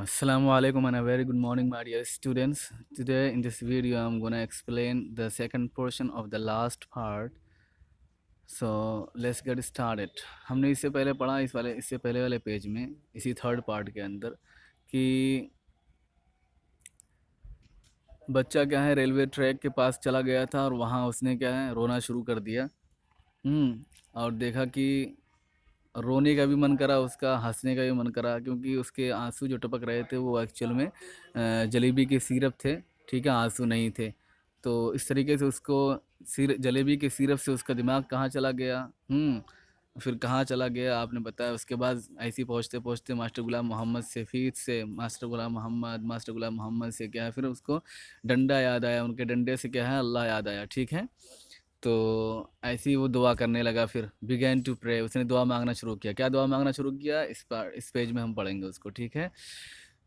Assalamu alaikum and a very good morning, my dear students. Today in this video, I'm gonna explain the second portion of the last part. So let's get started. हमने इससे पहले पढ़ा इससे पहले वाले page में इसी third part के अंदर कि बच्चा क्या है रेलवे ट्रैक के पास चला गया था और वहाँ उसने क्या है रोना शुरू कर दिया। और देखा कि रोने का भी मन करा उसका, हंसने का भी मन करा, क्योंकि उसके आंसू जो टपक रहे थे वो एक्चुअल में जलेबी के सिरप थे। ठीक है, आंसू नहीं थे। तो इस तरीके से उसको जलेबी के सिरप से उसका दिमाग कहाँ चला गया। फिर कहाँ चला गया आपने बताया। उसके बाद ऐसे ही पहुँचते पहुँचते मास्टर गुलाम मोहम्मद से, फिर से मास्टर गुलाम मोहम्मद से क्या है, फिर उसको डंडा याद आया, उनके डंडे से क्या है अल्लाह याद आया। ठीक है, तो ऐसे ही वो दुआ करने लगा। फिर बिगैन टू प्रे, उसने दुआ मांगना शुरू किया। क्या दुआ मांगना शुरू किया, इस पेज में हम पढ़ेंगे उसको। ठीक है,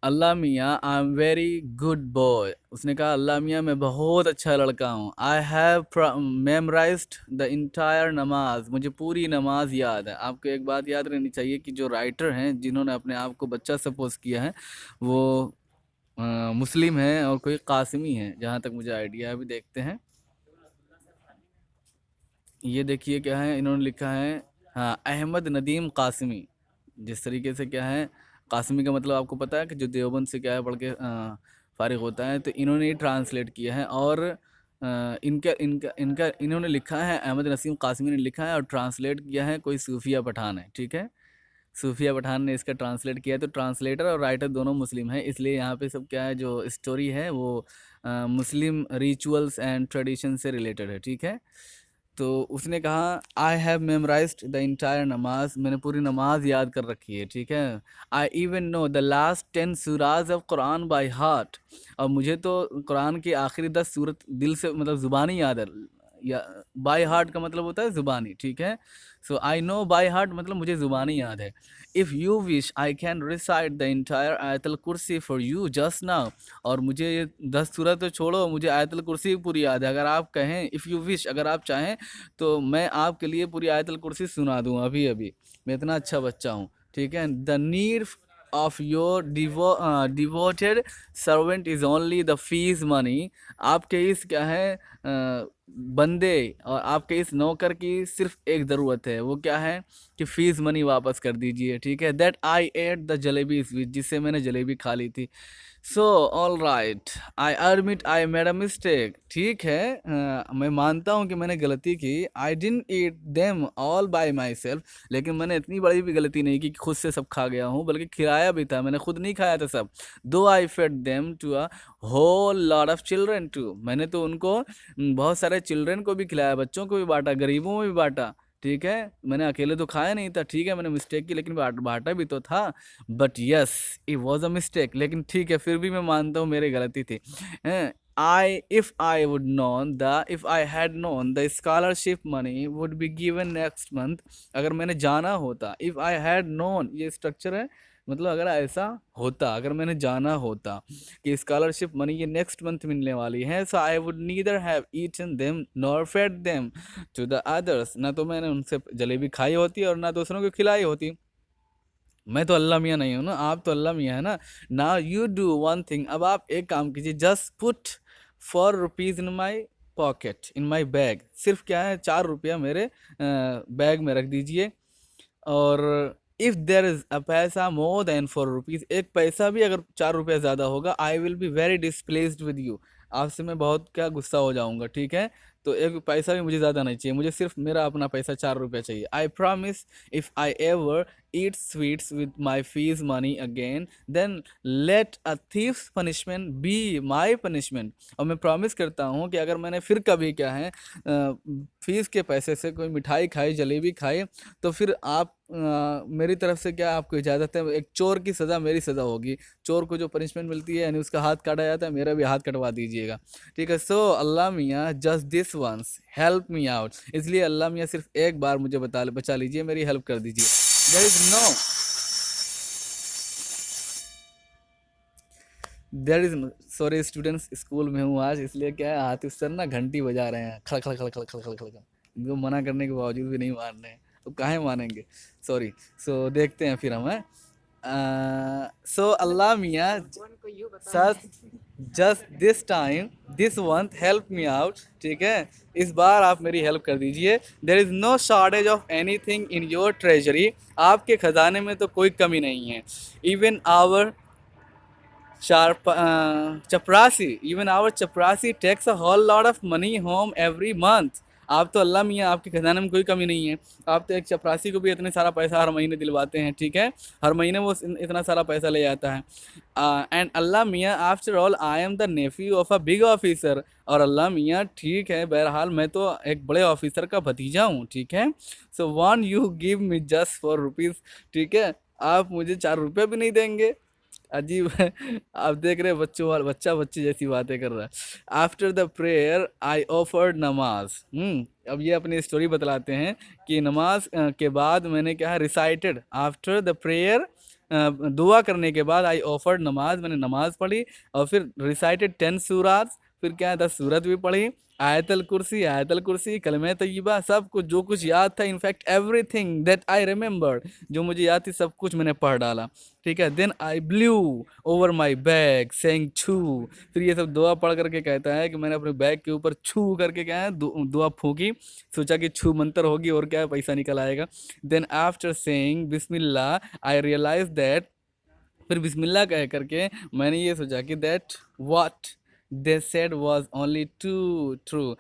अल्लाह मियाँ I am very good boy. उसने कहा अल्लाह मियाँ मैं बहुत अच्छा लड़का हूँ। I have memorised the entire नमाज, मुझे पूरी नमाज याद है। आपको एक बात याद रहनी चाहिए कि जो राइटर हैं जिन्होंने अपने आप को बच्चा सपोज किया है वो मुस्लिम हैं और कोई कासिमी है, जहाँ तक मुझे आइडिया है। अभी देखते हैं, ये देखिए क्या है इन्होंने लिखा है। हाँ, अहमद नदीम कासिमी। जिस तरीके से क्या है कासिमी का मतलब आपको पता है कि जो देवबंद से क्या है पढ़ के फारिग होता है, तो इन्होंने ये ट्रांसलेट किया है। और इनका इनका इनका इन्होंने लिखा है, अहमद नसीम कासिमी ने लिखा है और ट्रांसलेट किया है कोई सूफिया पठान है। ठीक है, सूफिया पठान ने इसका ट्रांसलेट किया है। तो ट्रांसलेटर और राइटर दोनों मुस्लिम हैं, इसलिए यहाँ पे सब क्या है जो स्टोरी है वो मुस्लिम रिचुअल्स एंड ट्रेडिशन से रिलेटेड है। ठीक है, तो उसने कहा I have memorised the entire नमाज, मैंने पूरी नमाज याद कर रखी है। ठीक है, I even know the last 10 Suraaj of Quran by heart, और मुझे तो कुरान की आखिरी 10 सूरत दिल से मतलब ज़ुबानी याद है। या बाय हार्ट का मतलब होता है ज़ुबानी। ठीक है, so I know by heart मतलब मुझे ज़ुबानी याद है। If you wish I can recite the entire आयतल कुर्सी फॉर यू जस्ट नाउ, और मुझे ये 10 सूरत तो छोड़ो, मुझे आयतल कुर्सी पूरी याद है। अगर आप कहें, इफ़ यू विश, अगर आप चाहें तो मैं आपके लिए पूरी आयतल कुर्सी सुना दूँ अभी अभी, मैं इतना अच्छा बच्चा हूँ। ठीक है, the need of your devoted servant is only the fees money, आपके इस क्या है बंदे और आपके इस नौकर की सिर्फ एक ज़रूरत है, वो क्या है कि फ़ीस मनी वापस कर दीजिए। ठीक है, that I at the jalebi sweet, जिससे मैंने जलेबी खा ली थी। So all right I admit I made a mistake, ठीक है मैं मानता हूँ कि मैंने गलती की। I didn't eat them all bye my self, लेकिन मैंने इतनी बड़ी भी गलती नहीं की कि खुद से सब खा गया हूँ, बल्कि खिलाया भी था, मैंने खुद नहीं खाया था सब। Though I fed them to a whole lot of children too, मैंने तो उनको बहुत सारे चिल्ड्रन को भी खिलाया, बच्चों को भी बांटा, गरीबों में भी बांटा। ठीक है, मैंने अकेले तो खाया नहीं था। ठीक है, मैंने मिस्टेक की, लेकिन बांटा भी तो था। But yes it was a mistake, लेकिन ठीक है फिर भी मैं मानता हूँ मेरी गलती थी। If I had known the scholarship money would be given next month, अगर मैंने जाना होता, इफ आई हैड नोन ये स्ट्रक्चर है, मतलब अगर ऐसा होता, अगर मैंने जाना होता कि स्कॉलरशिप मनी ये नेक्स्ट मंथ मिलने वाली है, so I would neither have eaten them nor fed them to the others, ना तो मैंने उनसे जलेबी खाई होती और ना दूसरों को खिलाई होती। मैं तो अल्लाह मियाँ नहीं हूँ ना, आप तो अल्लाह मियाँ है ना। Now you do one thing, अब आप एक काम कीजिए, just put 4 rupees in my pocket, in my bag, सिर्फ क्या है 4 रुपया मेरे बैग में रख दीजिए। और इफ़ देर इज़ अ पैसा मोर देन 4 रुपीज़, एक पैसा भी अगर 4 रुपया ज़्यादा होगा, I will be very displaced with you, आपसे मैं बहुत क्या गुस्सा हो जाऊंगा। ठीक है, तो एक पैसा भी मुझे ज़्यादा नहीं चाहिए, मुझे सिर्फ मेरा अपना पैसा 4 रुपया चाहिए। I promise if I ever eat sweets with my fees money again, then let a thief's punishment be my punishment, और मैं प्रॉमिस करता हूँ कि अगर मैंने फिर कभी क्या है फीस के पैसे से कोई मिठाई खाई, जलेबी खाई, तो फिर आप मेरी तरफ से क्या आपको इजाज़त है, एक चोर की सज़ा मेरी सज़ा होगी। चोर को जो पनिशमेंट मिलती है यानी उसका हाथ काटा जाता है, मेरा भी हाथ कटवा दीजिएगा। ठीक है, सो अल्लाह मियाँ just this once help me out, इसलिए अल्लाह मियाँ सिर्फ एक बार मुझे बचा लीजिए, मेरी हेल्प कर दीजिए। There is no there is sorry students, school में हूँ आज, इसलिए क्या है हाथ सर ना घंटी बजा रहे हैं, खड़ खड़ खड़ खड़ खड़ खड़ खड़ खड़। इनको मना करने के बावजूद भी नहीं मान रहे हैं, तो काहे मानेंगे। सॉरी। सो देखते हैं फिर हम हैं। So Allah Mia, just this time, this month, help me out. ठीक है, इस बार आप मेरी हेल्प कर दीजिए. There is no shortage of anything in your treasury. आपके खजाने में तो कोई कमी नहीं है. Even our चपरासी, इवन आवर चपरासी takes a whole lot of money home every month. आप तो अल्लाह मियाँ, आपके खजाने में कोई कमी नहीं है. आप तो एक चपरासी को भी इतने सारा पैसा हर महीने दिलवाते हैं. ठीक है, हर महीने वो इतना सारा पैसा ले जाता है. एंड अल्लाह मियाँ, after all I am the Neiphiu of a big officer. और अल्लाह मियाँ, ठीक है, बहरहाल मैं तो एक बड़े ऑफिसर का भतीजा हूँ. ठीक है, so one you give me just 4 rupees. ठीक है, आप मुझे 4 रुपये भी नहीं देंगे. अजीब है. आप देख रहे हैं बच्चों वाला बच्चा बच्ची जैसी बातें कर रहा है. After the prayer I offered नमाज. अब ये अपनी स्टोरी बतलाते हैं कि नमाज के बाद मैंने क्या है, रिसाइटेड आफ्टर द प्रेयर, दुआ करने के बाद आई ऑफर्ड नमाज, मैंने नमाज पढ़ी. और फिर रिसाइटेड 10 सूरात, फिर क्या है 10 सूरत भी पढ़ी. आयतल कुर्सी, कलमे तय्यबा, सब कुछ जो कुछ याद था, in fact everything that I remembered, जो मुझे याद थी सब कुछ मैंने पढ़ डाला. ठीक है, then I blew over my bag saying छू. फिर ये सब दुआ पढ़ करके कहता है कि मैंने अपने बैग के ऊपर छू करके क्या है दुआ फूकी. सोचा कि छू मंतर होगी और क्या है पैसा निकल आएगा. देन आफ्टर सेइंग बिस्मिल्लाह आई रियलाइज दैट, फिर बिस्मिल्लाह कह करके मैंने ये सोचा कि that what they said was only too true.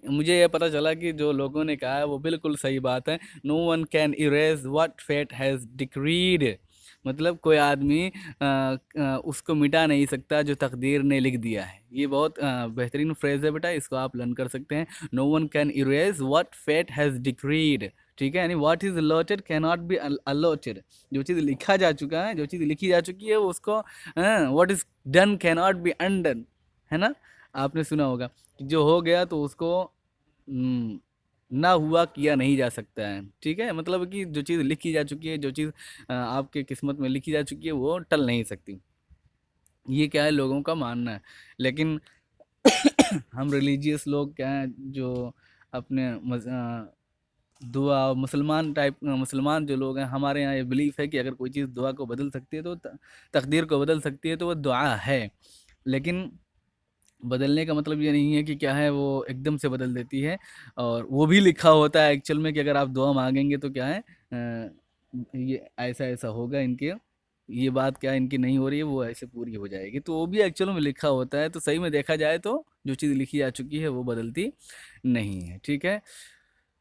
मुझे ये पता चला कि जो लोगों ने कहा है वो बिल्कुल सही बात है. No one can erase what fate has decreed. मतलब कोई आदमी उसको मिटा नहीं सकता जो तकदीर ने लिख दिया है. ये बहुत बेहतरीन फ्रेज है बेटा, इसको आप लर्न कर सकते हैं. No one can erase what fate has decreed. ठीक है, यानी what is allotted can not be allotted. जो चीज़ लिखा जा चुका है, जो चीज़ लिखी जा चुकी है, उसको what is done can not B undone, है ना. आपने सुना होगा कि जो हो गया तो उसको ना हुआ किया नहीं जा सकता है. ठीक है, मतलब कि जो चीज़ लिखी जा चुकी है, जो चीज़ आपके किस्मत में लिखी जा चुकी है, वो टल नहीं सकती. ये क्या है, लोगों का मानना है. लेकिन हम रिलीजियस लोग क्या हैं, जो अपने दुआ, मुसलमान जो लोग हैं, हमारे यहाँ ये बिलीफ है कि अगर कोई चीज़ दुआ को बदल सकती है तो तकदीर को बदल सकती है तो वो दुआ है. लेकिन बदलने का मतलब ये नहीं है कि क्या है वो एकदम से बदल देती है. और वो भी लिखा होता है एक्चुअल में कि अगर आप दुआ मांगेंगे तो क्या है, ये ऐसा ऐसा होगा. इनके ये बात क्या है, इनकी नहीं हो रही है, वो ऐसे पूरी हो जाएगी. तो वो भी एक्चुअल में लिखा होता है. तो सही में देखा जाए तो जो चीज़ लिखी जा चुकी है वो बदलती नहीं है. ठीक है,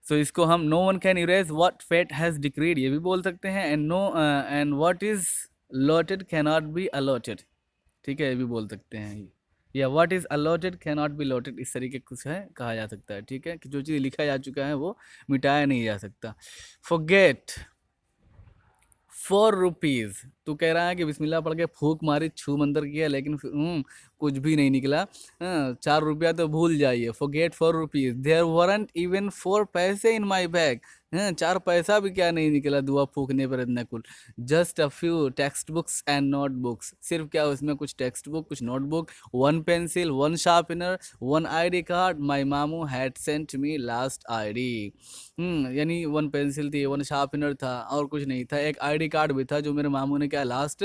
सो इसको हम no one can erase what fate has decreed ये भी बोल सकते हैं. And what is lotted can not be allotted. ठीक है, ये भी बोल सकते हैं. या what is allotted can not be lotted, इस तरीके कुछ है कहा जा सकता है. ठीक है, कि जो चीज़ लिखा जा चुका है वो मिटाया नहीं जा सकता. Forget 4 rupees. तू कह रहा है कि बिस्मिल्लाह पढ़ के फूक मारी, छू मंतर किया, लेकिन कुछ भी नहीं निकला. 4 रुपया तो भूल जाइए. Forget 4 rupees, there weren't even 4 पैसे इन माई बैग. 4 पैसा भी क्या नहीं निकला दुआ फूकने पर इतना कुल. Just a few text books and note books. सिर्फ क्या उसमें कुछ टेक्स्ट बुक, कुछ notebook, 1 pencil, 1 sharpener, 1 ID card. My मामू had sent me last ID. यानी 1 पेंसिल थी, 1 शार्पनर था और कुछ नहीं था. एक ID कार्ड भी था जो मेरे मामू ने क्या लास्ट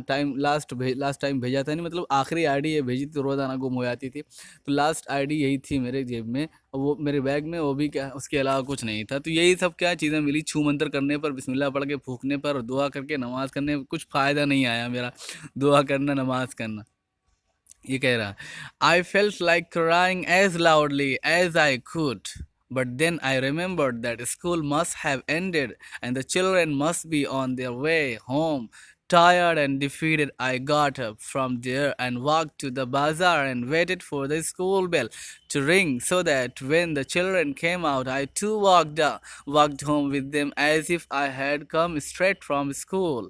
टाइम भेजा था. नहीं मतलब आखिरी ID ये भेजी थी, रोज़ाना गुम हो जाती थी. तो लास्ट ID यही थी मेरे जेब में, वो मेरे बैग में, वो भी क्या उसके अलावा कुछ नहीं था. तो यही सब क्या चीज़ें मिली. छू मंतर करने पर, बिस्मिल्लाह पढ़ के फूकने पर और दुआ करके नमाज़ करने पर कुछ फ़ायदा नहीं आया मेरा. दुआ करना, नमाज़ करना. ये कह रहा, I felt like crying as loudly as I could. But then I remembered that school must have ended and the children must be on their way home. Tired and defeated, I got up from there and walked to the bazaar and waited for the school bell to ring so that when the children came out, I too walked home with them as if I had come straight from school.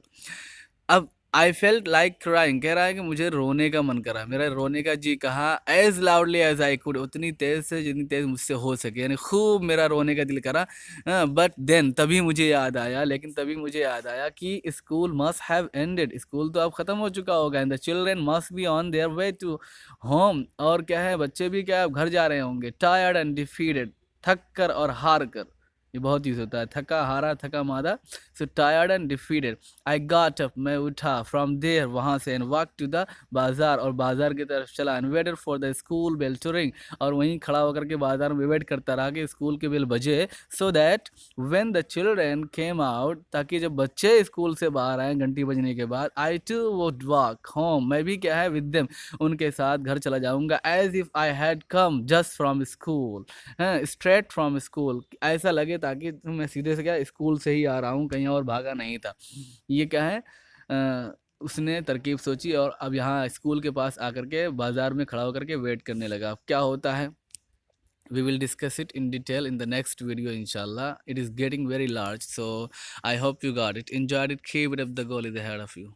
अब आई felt like crying कह रहा है कि मुझे रोने का मन करा, मेरा रोने का जी कहा. As loudly as I could, उतनी तेज़ से जितनी तेज़ मुझसे हो सके, यानी खूब मेरा रोने का दिल करा. बट देन तभी मुझे याद आया, लेकिन तभी मुझे याद आया कि school must have ended, school तो अब ख़त्म हो चुका होगा. And the children must be on their way to home, और क्या है बच्चे भी क्या घर जा रहे होंगे. टायर्ड एंड डिफीटेड, थक कर और हार कर. ये बहुत यूज होता है, थका हारा, थका मारा। So tired and defeated, I got up, मैं उठा, फ्रॉम देयर, वहाँ से, एंड वॉक टू द बाजार, और बाजार की तरफ चला, and waited for the school bell to ring, और वहीं खड़ा होकर के बाजार में वेट करता रहा कि स्कूल के बेल बजे, so that when the children came out, ताकि जब बच्चे स्कूल से बाहर आए घंटी बजने के बाद, आई टू वुड वॉक होम, मैं भी क्या है विद देम, उनके साथ घर चला जाऊंगा, as if I had come just from school, हैं, स्ट्रेट फ्रॉम स्कूल, ऐसा लगे ताकि मैं सीधे से क्या स्कूल से ही आ रहा हूँ, कहीं और भागा नहीं था। ये क्या है, उसने तरकीब सोची और अब यहाँ स्कूल के पास आकर के बाजार में खड़ा होकर के वेट करने लगा। अब क्या होता है, we will discuss it in detail in the next video inshallah. It is getting very large, so I hope you got it, enjoyed it, keep it up, the goal is ahead of you.